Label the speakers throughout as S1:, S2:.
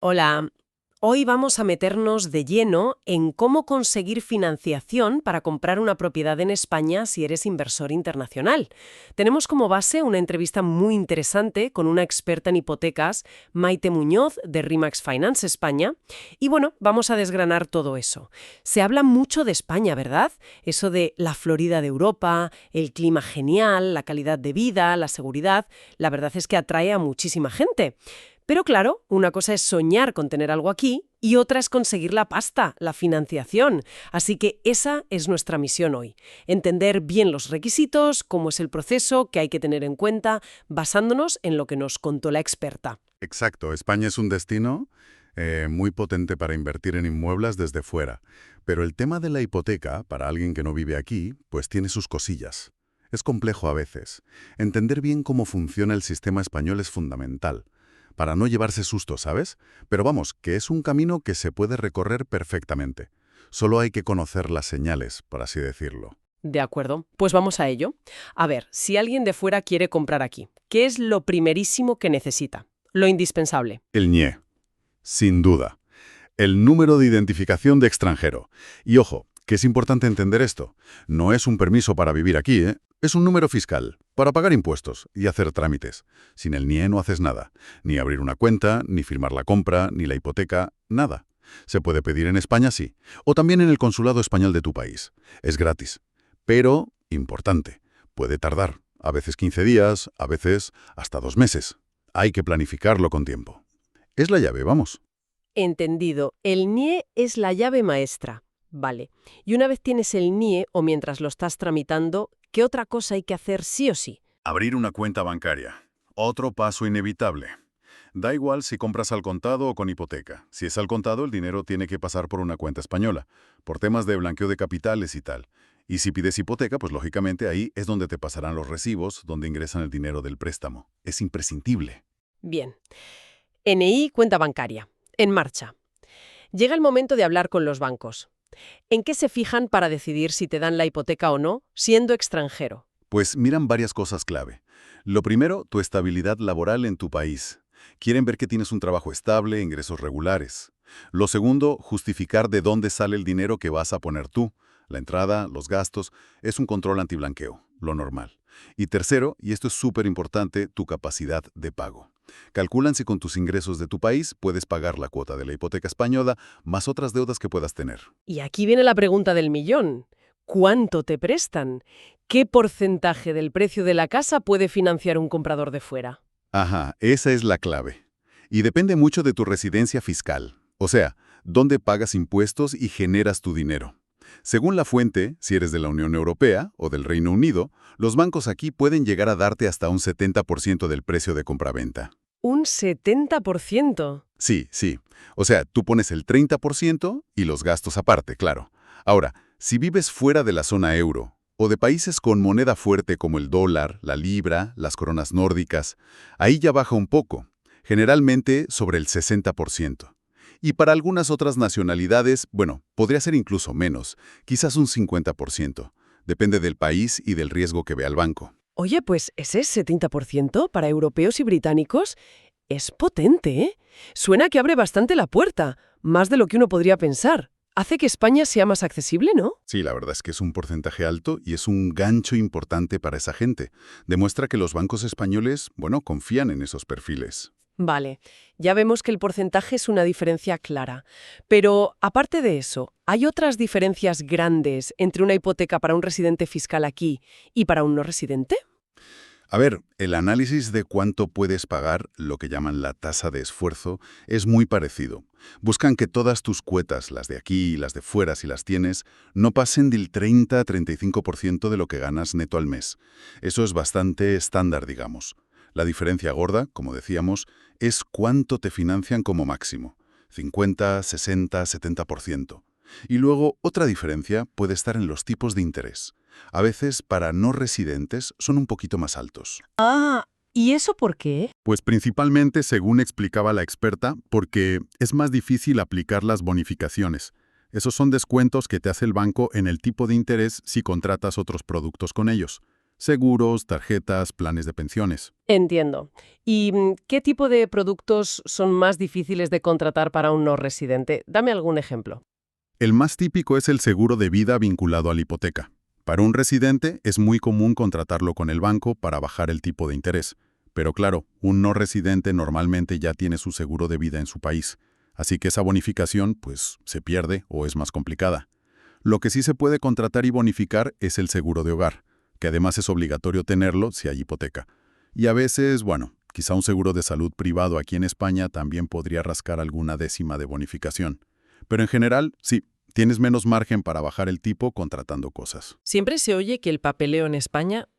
S1: Hola, hoy vamos a meternos de lleno en cómo conseguir financiación para comprar una propiedad en España si eres inversor internacional. Tenemos como base una entrevista muy interesante con una experta en hipotecas, Maite Muñoz, de RIMAX Finance España. Y bueno, vamos a desgranar todo eso. Se habla mucho de España, ¿verdad? Eso de la Florida de Europa, el clima genial, la calidad de vida, la seguridad. La verdad es que atrae a muchísima gente. Pero claro, una cosa es soñar con tener algo aquí y otra es conseguir la pasta, la financiación. Así que esa es nuestra misión hoy. Entender bien los requisitos, cómo es el proceso, qué hay que tener en cuenta, basándonos en lo que nos contó la experta.
S2: Exacto, España es un destino muy potente para invertir en inmuebles desde fuera, pero el tema de la hipoteca, para alguien que no vive aquí, pues tiene sus cosillas. Es complejo a veces. Entender bien cómo funciona el sistema español es fundamental, para no llevarse sustos, ¿sabes? Pero vamos, que es un camino que se puede recorrer perfectamente. Solo hay que conocer las señales, por así decirlo.
S1: De acuerdo, pues vamos a ello. A ver, si alguien de fuera quiere comprar aquí, ¿qué es lo primerísimo que necesita? Lo indispensable.
S2: El NIE, sin duda. El número de identificación de extranjero. Y ojo, que es importante entender esto. No es un permiso para vivir aquí, ¿eh? Es un número fiscal, para pagar impuestos y hacer trámites. Sin el NIE no haces nada. Ni abrir una cuenta, ni firmar la compra, ni la hipoteca, nada. Se puede pedir en España, sí. O también en el consulado español de tu país. Es gratis. Pero, importante, puede tardar. A veces 15 días, a veces hasta 2 meses. Hay que planificarlo con tiempo. Es la llave, vamos.
S1: Entendido. El NIE es la llave maestra. Vale. Y una vez tienes el NIE o mientras lo estás tramitando, ¿qué otra cosa hay que hacer sí o sí?
S2: Abrir una cuenta bancaria. Otro paso inevitable. Da igual si compras al contado o con hipoteca. Si es al contado, el dinero tiene que pasar por una cuenta española, por temas de blanqueo de capitales y tal. Y si pides hipoteca, pues lógicamente ahí es donde te pasarán los recibos, donde ingresan el dinero del préstamo. Es imprescindible.
S1: Bien. NI, cuenta bancaria. En marcha. Llega el momento de hablar con los bancos. ¿En qué se fijan para decidir si te dan la hipoteca o no, siendo extranjero?
S2: Pues miran varias cosas clave. Lo primero, tu estabilidad laboral en tu país. Quieren ver que tienes un trabajo estable, ingresos regulares. Lo segundo, justificar de dónde sale el dinero que vas a poner tú. La entrada, los gastos, es un control antiblanqueo, lo normal. Y tercero, y esto es súper importante, tu capacidad de pago. Calculan si con tus ingresos de tu país puedes pagar la cuota de la hipoteca española más otras deudas que puedas tener.
S1: Y aquí viene la pregunta del millón. ¿Cuánto te prestan? ¿Qué porcentaje del precio de la casa puede financiar un comprador de fuera?
S2: Ajá, esa es la clave. Y depende mucho de tu residencia fiscal, o sea, dónde pagas impuestos y generas tu dinero. Según la fuente, si eres de la Unión Europea o del Reino Unido, los bancos aquí pueden llegar a darte hasta un 70% del precio de compraventa.
S1: Un 70%.
S2: Sí, sí. O sea, tú pones el 30% y los gastos aparte, claro. Ahora, si vives fuera de la zona euro o de países con moneda fuerte como el dólar, la libra, las coronas nórdicas, ahí ya baja un poco, generalmente sobre el 60%. Y para algunas otras nacionalidades, bueno, podría ser incluso menos, quizás un 50%. Depende del país y del riesgo que vea el banco.
S1: Oye, pues ese 70% para europeos y británicos es potente, ¿eh? Suena que abre bastante la puerta, más de lo que uno podría pensar. Hace que España sea más accesible, ¿no?
S2: Sí, la verdad es que es un porcentaje alto y es un gancho importante para esa gente. Demuestra que los bancos españoles, bueno, confían en esos perfiles.
S1: Vale, ya vemos que el porcentaje es una diferencia clara. Pero, aparte de eso, ¿hay otras diferencias grandes entre una hipoteca para un residente fiscal aquí y para un no residente?
S2: A ver, el análisis de cuánto puedes pagar, lo que llaman la tasa de esfuerzo, es muy parecido. Buscan que todas tus cuotas, las de aquí y las de fuera si las tienes, no pasen del 30 a 35% de lo que ganas neto al mes. Eso es bastante estándar, digamos. La diferencia gorda, como decíamos, es cuánto te financian como máximo. 50, 60, 70%. Y luego otra diferencia puede estar en los tipos de interés. A veces, para no residentes, son un poquito más altos.
S1: Ah, ¿y eso por qué?
S2: Pues principalmente, según explicaba la experta, porque es más difícil aplicar las bonificaciones. Esos son descuentos que te hace el banco en el tipo de interés si contratas otros productos con ellos. Seguros, tarjetas, planes de pensiones.
S1: Entiendo. ¿Y qué tipo de productos son más difíciles de contratar para un no residente? Dame algún ejemplo.
S2: El más típico es el seguro de vida vinculado a la hipoteca. Para un residente es muy común contratarlo con el banco para bajar el tipo de interés. Pero claro, un no residente normalmente ya tiene su seguro de vida en su país. Así que esa bonificación, pues, se pierde o es más complicada. Lo que sí se puede contratar y bonificar es el seguro de hogar, que además es obligatorio tenerlo si hay hipoteca. Y a veces, bueno, quizá un seguro de salud privado aquí en España también podría rascar alguna décima de bonificación. Pero en general, sí, tienes menos margen para bajar el tipo contratando cosas.
S3: Siempre se oye que el papeleo en España,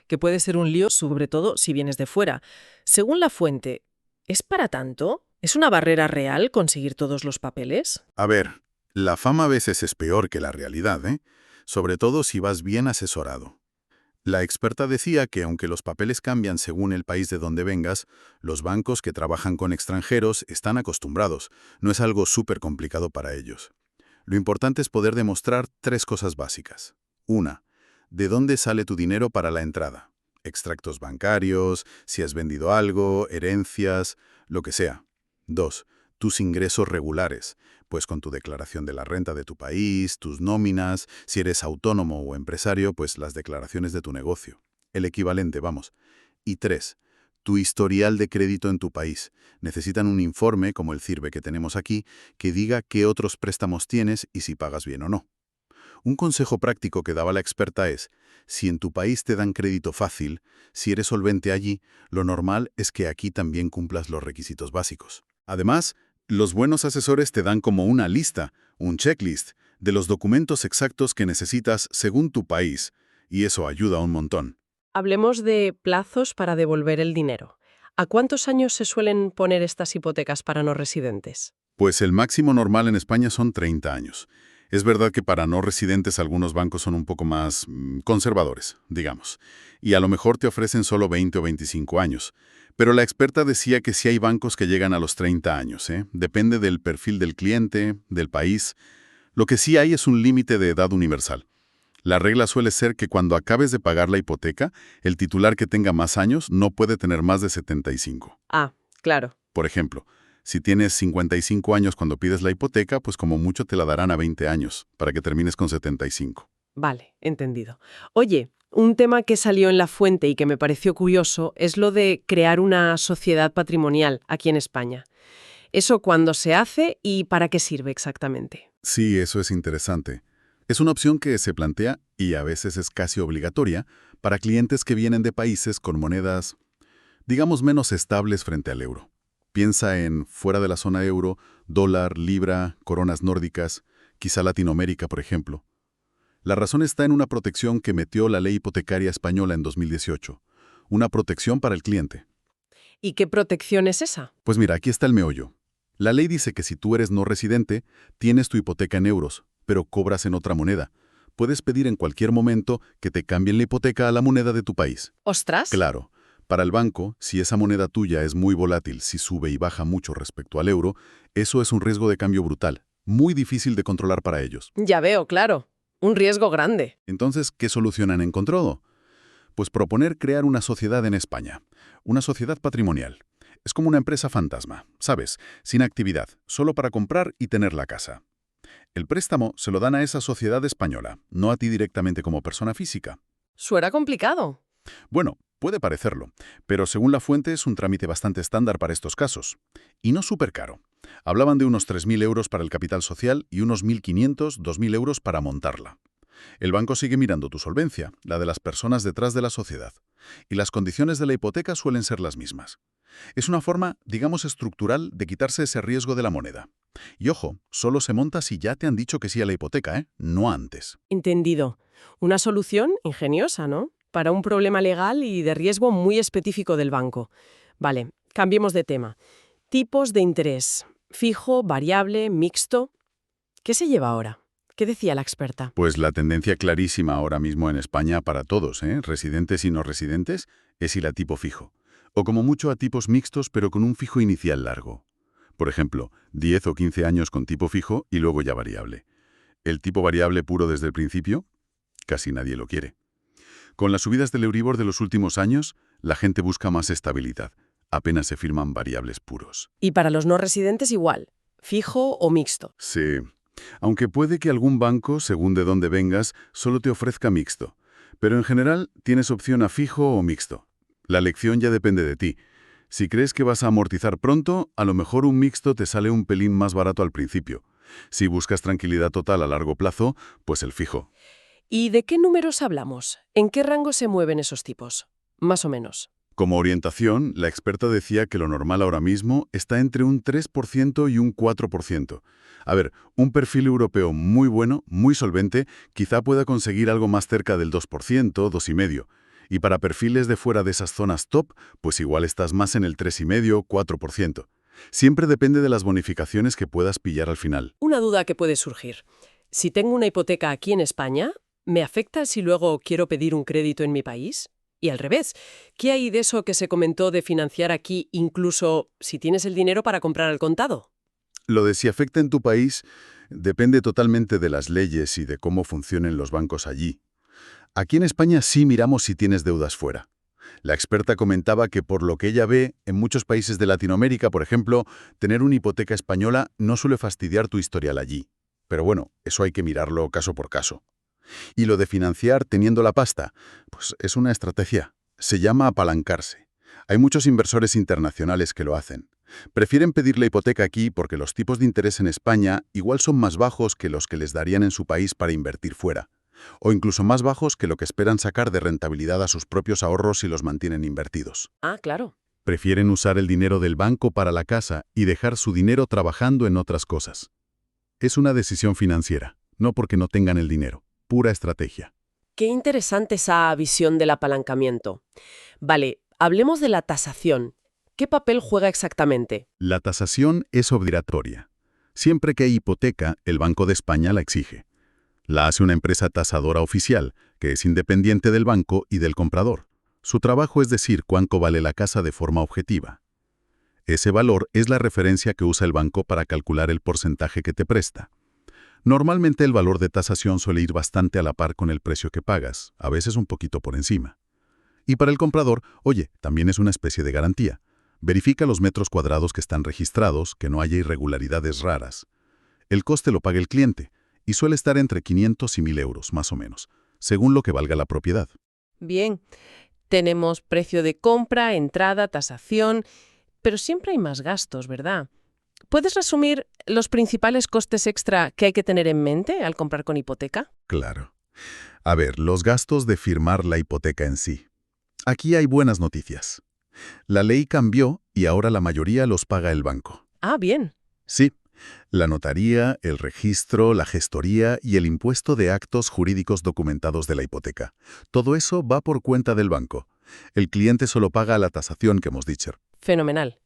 S3: que puede ser un lío, sobre todo si vienes de fuera. Según la fuente, ¿es para tanto? ¿Es una barrera real conseguir todos los papeles?
S2: A ver, la fama a veces es peor que la realidad, ¿eh? Sobre todo si vas bien asesorado. La experta decía que aunque los papeles cambian según el país de donde vengas, los bancos que trabajan con extranjeros están acostumbrados. No es algo súper complicado para ellos. Lo importante es poder demostrar 3 cosas básicas. 1. ¿De dónde sale tu dinero para la entrada? Extractos bancarios, si has vendido algo, herencias, lo que sea. 2. Tus ingresos regulares, pues con tu declaración de la renta de tu país, tus nóminas, si eres autónomo o empresario, pues las declaraciones de tu negocio. El equivalente, vamos. Y 3. Tu historial de crédito en tu país. Necesitan un informe, como el CIRBE que tenemos aquí, que diga qué otros préstamos tienes y si pagas bien o no. Un consejo práctico que daba la experta es, si en tu país te dan crédito fácil, si eres solvente allí, lo normal es que aquí también cumplas los requisitos básicos. Además, los buenos asesores te dan como una lista, un checklist, de los documentos exactos que necesitas según tu país, y eso ayuda un montón.
S1: Hablemos de plazos para devolver el dinero. ¿A cuántos años se suelen poner estas hipotecas para no residentes?
S2: Pues el máximo normal en España son 30 años. Es verdad que para no residentes algunos bancos son un poco más conservadores, digamos, y a lo mejor te ofrecen solo 20 o 25 años. Pero la experta decía que sí hay bancos que llegan a los 30 años, ¿eh? Depende del perfil del cliente, del país. Lo que sí hay es un límite de edad universal. La regla suele ser que cuando acabes de pagar la hipoteca, el titular que tenga más años no puede tener más de 75.
S1: Ah, claro.
S2: Por ejemplo, si tienes 55 años cuando pides la hipoteca, pues como mucho te la darán a 20 años, para que termines con 75.
S1: Vale, entendido. Oye, un tema que salió en la fuente y que me pareció curioso es lo de crear una sociedad patrimonial aquí en España. ¿Eso cuándo se hace y para qué sirve exactamente?
S2: Sí, eso es interesante. Es una opción que se plantea, y a veces es casi obligatoria, para clientes que vienen de países con monedas, digamos, menos estables frente al euro. Piensa en fuera de la zona euro, dólar, libra, coronas nórdicas, quizá Latinoamérica, por ejemplo. La razón está en una protección que metió la ley hipotecaria española en 2018. Una protección para el cliente.
S1: ¿Y qué protección es esa?
S2: Pues mira, aquí está el meollo. La ley dice que si tú eres no residente, tienes tu hipoteca en euros, pero cobras en otra moneda. Puedes pedir en cualquier momento que te cambien la hipoteca a la moneda de tu país.
S1: ¡Ostras!
S2: Claro, para el banco, si esa moneda tuya es muy volátil, si sube y baja mucho respecto al euro, eso es un riesgo de cambio brutal, muy difícil de controlar para ellos.
S1: Ya veo, claro. Un riesgo grande.
S2: Entonces, ¿qué solución han encontrado? Pues proponer crear una sociedad en España, una sociedad patrimonial. Es como una empresa fantasma, ¿sabes? Sin actividad, solo para comprar y tener la casa. El préstamo se lo dan a esa sociedad española, no a ti directamente como persona física.
S1: Suena complicado.
S2: Bueno, puede parecerlo, pero según la fuente es un trámite bastante estándar para estos casos. Y no súper caro. Hablaban de unos 3.000 euros para el capital social y unos 1.500, 2.000 euros para montarla. El banco sigue mirando tu solvencia, la de las personas detrás de la sociedad. Y las condiciones de la hipoteca suelen ser las mismas. Es una forma, digamos, estructural de quitarse ese riesgo de la moneda. Y ojo, solo se monta si ya te han dicho que sí a la hipoteca, ¿eh? No antes.
S1: Entendido. Una solución ingeniosa, ¿no? Para un problema legal y de riesgo muy específico del banco. Vale, cambiemos de tema. Tipos de interés. Fijo, variable, mixto. ¿Qué se lleva ahora? ¿Qué decía la experta?
S2: Pues la tendencia clarísima ahora mismo en España para todos, residentes y no residentes, es ir a tipo fijo. O como mucho a tipos mixtos pero con un fijo inicial largo. Por ejemplo, 10 o 15 años con tipo fijo y luego ya variable. El tipo variable puro desde el principio, casi nadie lo quiere. Con las subidas del Euribor de los últimos años, la gente busca más estabilidad. Apenas se firman variables puros.
S1: Y para los no residentes igual, fijo o mixto.
S2: Sí. Aunque puede que algún banco, según de dónde vengas, solo te ofrezca mixto. Pero en general tienes opción a fijo o mixto. La elección ya depende de ti. Si crees que vas a amortizar pronto, a lo mejor un mixto te sale un pelín más barato al principio. Si buscas tranquilidad total a largo plazo, pues el fijo.
S1: ¿Y de qué números hablamos? ¿En qué rango se mueven esos tipos? Más o menos.
S2: Como orientación, la experta decía que lo normal ahora mismo está entre un 3% y un 4%. A ver, un perfil europeo muy bueno, muy solvente, quizá pueda conseguir algo más cerca del 2%, 2,5%. Y para perfiles de fuera de esas zonas top, pues igual estás más en el 3,5%, 4%. Siempre depende de las bonificaciones que puedas pillar al final.
S1: Una duda que puede surgir. Si tengo una hipoteca aquí en España, ¿me afecta si luego quiero pedir un crédito en mi país? Y al revés, ¿qué hay de eso que se comentó de financiar aquí incluso si tienes el dinero para comprar al contado?
S2: Lo de si afecta en tu país depende totalmente de las leyes y de cómo funcionen los bancos allí. Aquí en España sí miramos si tienes deudas fuera. La experta comentaba que por lo que ella ve, en muchos países de Latinoamérica, por ejemplo, tener una hipoteca española no suele fastidiar tu historial allí. Pero bueno, eso hay que mirarlo caso por caso. Y lo de financiar teniendo la pasta, pues es una estrategia. Se llama apalancarse. Hay muchos inversores internacionales que lo hacen. Prefieren pedir la hipoteca aquí porque los tipos de interés en España igual son más bajos que los que les darían en su país para invertir fuera. O incluso más bajos que lo que esperan sacar de rentabilidad a sus propios ahorros si los mantienen invertidos.
S1: Ah, claro.
S2: Prefieren usar el dinero del banco para la casa y dejar su dinero trabajando en otras cosas. Es una decisión financiera, no porque no tengan el dinero. Pura estrategia.
S1: Qué interesante esa visión del apalancamiento. Vale, hablemos de la tasación. ¿Qué papel juega exactamente?
S2: La tasación es obligatoria. Siempre que hay hipoteca, el Banco de España la exige. La hace una empresa tasadora oficial, que es independiente del banco y del comprador. Su trabajo es decir cuánto vale la casa de forma objetiva. Ese valor es la referencia que usa el banco para calcular el porcentaje que te presta. Normalmente el valor de tasación suele ir bastante a la par con el precio que pagas, a veces un poquito por encima. Y para el comprador, oye, también es una especie de garantía. Verifica los metros cuadrados que están registrados, que no haya irregularidades raras. El coste lo paga el cliente, y suele estar entre 500 y 1.000 euros, más o menos, según lo que valga la propiedad.
S1: Bien, tenemos precio de compra, entrada, tasación, pero siempre hay más gastos, ¿verdad? ¿Puedes resumir los principales costes extra que hay que tener en mente al comprar con hipoteca?
S2: Claro. A ver, los gastos de firmar la hipoteca en sí. Aquí hay buenas noticias. La ley cambió y ahora la mayoría los paga el banco.
S1: Ah, bien.
S2: Sí, la notaría, el registro, la gestoría y el impuesto de actos jurídicos documentados de la hipoteca. Todo eso va por cuenta del banco. El cliente solo paga la tasación que hemos dicho.
S1: Fenomenal.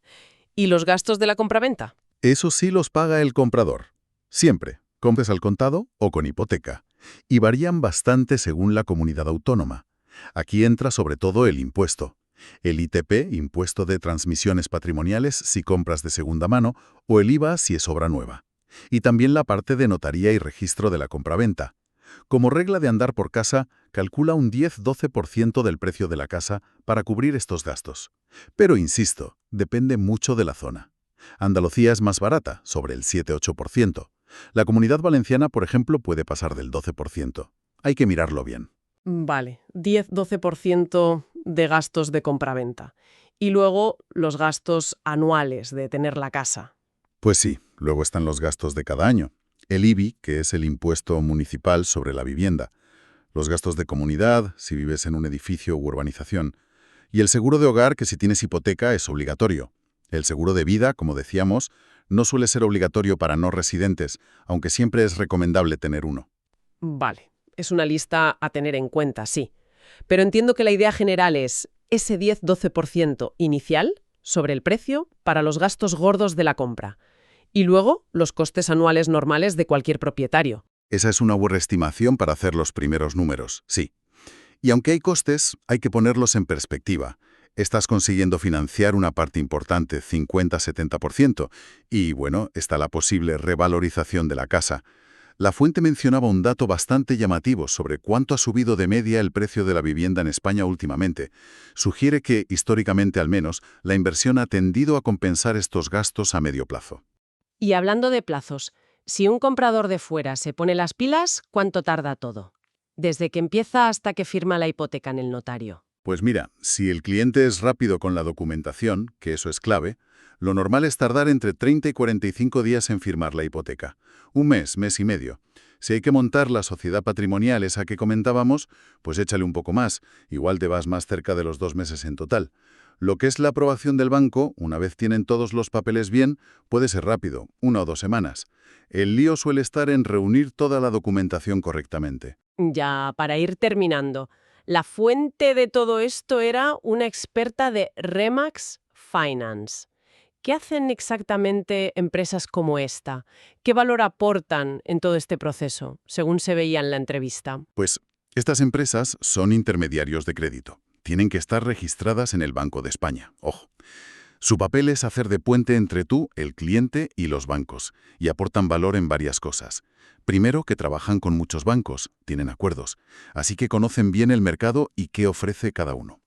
S1: ¿Y los gastos de la compraventa?
S2: Eso sí los paga el comprador. Siempre, compres al contado o con hipoteca. Y varían bastante según la comunidad autónoma. Aquí entra sobre todo el impuesto. El ITP, impuesto de transmisiones patrimoniales si compras de segunda mano, o el IVA si es obra nueva. Y también la parte de notaría y registro de la compraventa. Como regla de andar por casa, calcula un 10-12% del precio de la casa para cubrir estos gastos. Pero insisto, depende mucho de la zona. Andalucía es más barata, sobre el 7-8%. La Comunidad Valenciana, por ejemplo, puede pasar del 12%. Hay que mirarlo bien.
S1: Vale, 10-12% de gastos de compraventa. Y luego los gastos anuales de tener la casa.
S2: Pues sí, luego están los gastos de cada año. El IBI, que es el impuesto municipal sobre la vivienda. Los gastos de comunidad, si vives en un edificio u urbanización. Y el seguro de hogar, que si tienes hipoteca es obligatorio. El seguro de vida, como decíamos, no suele ser obligatorio para no residentes, aunque siempre es recomendable tener uno.
S1: Vale, es una lista a tener en cuenta, sí. Pero entiendo que la idea general es ese 10-12% inicial sobre el precio para los gastos gordos de la compra. Y luego los costes anuales normales de cualquier propietario.
S2: Esa es una buena estimación para hacer los primeros números, sí. Y aunque hay costes, hay que ponerlos en perspectiva. Estás consiguiendo financiar una parte importante, 50-70%, y bueno, está la posible revalorización de la casa. La fuente mencionaba un dato bastante llamativo sobre cuánto ha subido de media el precio de la vivienda en España últimamente. Sugiere que, históricamente al menos, la inversión ha tendido a compensar estos gastos a medio plazo.
S1: Y hablando de plazos, si un comprador de fuera se pone las pilas, ¿cuánto tarda todo? Desde que empieza hasta que firma la hipoteca en el notario.
S2: Pues mira, si el cliente es rápido con la documentación, que eso es clave, lo normal es tardar entre 30 y 45 días en firmar la hipoteca. Un mes, mes y medio. Si hay que montar la sociedad patrimonial esa que comentábamos, pues échale un poco más, igual te vas más cerca de los 2 meses en total. Lo que es la aprobación del banco, una vez tienen todos los papeles bien, puede ser rápido, 1 o 2 semanas. El lío suele estar en reunir toda la documentación correctamente.
S1: Ya, para ir terminando, la fuente de todo esto era una experta de Remax Finance. ¿Qué hacen exactamente empresas como esta? ¿Qué valor aportan en todo este proceso, según se veía en la entrevista?
S2: Pues estas empresas son intermediarios de crédito. Tienen que estar registradas en el Banco de España. Ojo. Su papel es hacer de puente entre tú, el cliente y los bancos, y aportan valor en varias cosas. Primero, que trabajan con muchos bancos, tienen acuerdos, así que conocen bien el mercado y qué ofrece cada uno.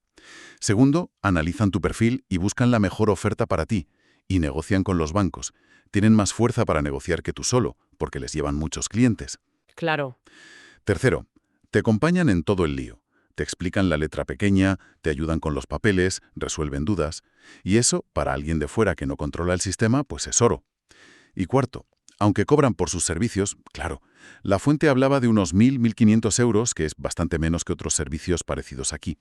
S2: Segundo, analizan tu perfil y buscan la mejor oferta para ti, y negocian con los bancos. Tienen más fuerza para negociar que tú solo, porque les llevan muchos clientes.
S1: Claro.
S2: Tercero, te acompañan en todo el lío. Te explican la letra pequeña, te ayudan con los papeles, resuelven dudas. Y eso, para alguien de fuera que no controla el sistema, pues es oro. Y cuarto, aunque cobran por sus servicios, claro, la fuente hablaba de unos 1.000–1.500 euros, que es bastante menos que otros servicios parecidos aquí.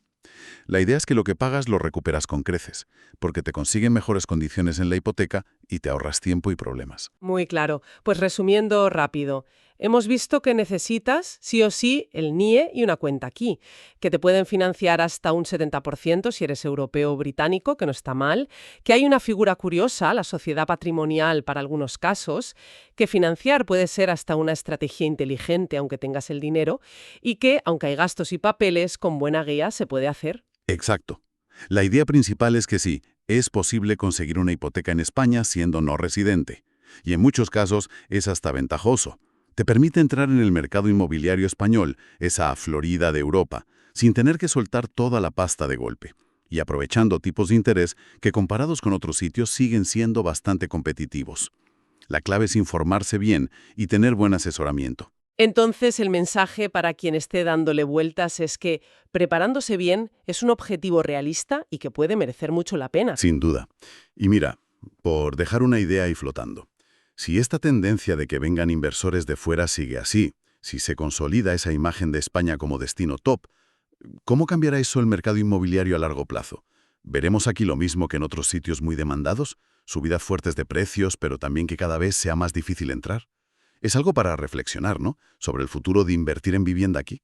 S2: La idea es que lo que pagas lo recuperas con creces, porque te consiguen mejores condiciones en la hipoteca y te ahorras tiempo y problemas.
S1: Muy claro. Pues resumiendo rápido, hemos visto que necesitas, sí o sí, el NIE y una cuenta aquí, que te pueden financiar hasta un 70% si eres europeo o británico, que no está mal, que hay una figura curiosa, la sociedad patrimonial para algunos casos, que financiar puede ser hasta una estrategia inteligente aunque tengas el dinero, y que, aunque hay gastos y papeles, con buena guía se puede hacer.
S2: Exacto. La idea principal es que sí, es posible conseguir una hipoteca en España siendo no residente. Y en muchos casos es hasta ventajoso. Te permite entrar en el mercado inmobiliario español, esa Florida de Europa, sin tener que soltar toda la pasta de golpe. Y aprovechando tipos de interés que comparados con otros sitios siguen siendo bastante competitivos. La clave es informarse bien y tener buen asesoramiento.
S1: Entonces, el mensaje para quien esté dándole vueltas es que preparándose bien es un objetivo realista y que puede merecer mucho la pena.
S2: Sin duda. Y mira, por dejar una idea ahí flotando, si esta tendencia de que vengan inversores de fuera sigue así, si se consolida esa imagen de España como destino top, ¿cómo cambiará eso el mercado inmobiliario a largo plazo? ¿Veremos aquí lo mismo que en otros sitios muy demandados? Subidas fuertes de precios, pero también que cada vez sea más difícil entrar. Es algo para reflexionar, ¿no? Sobre el futuro de invertir en vivienda aquí.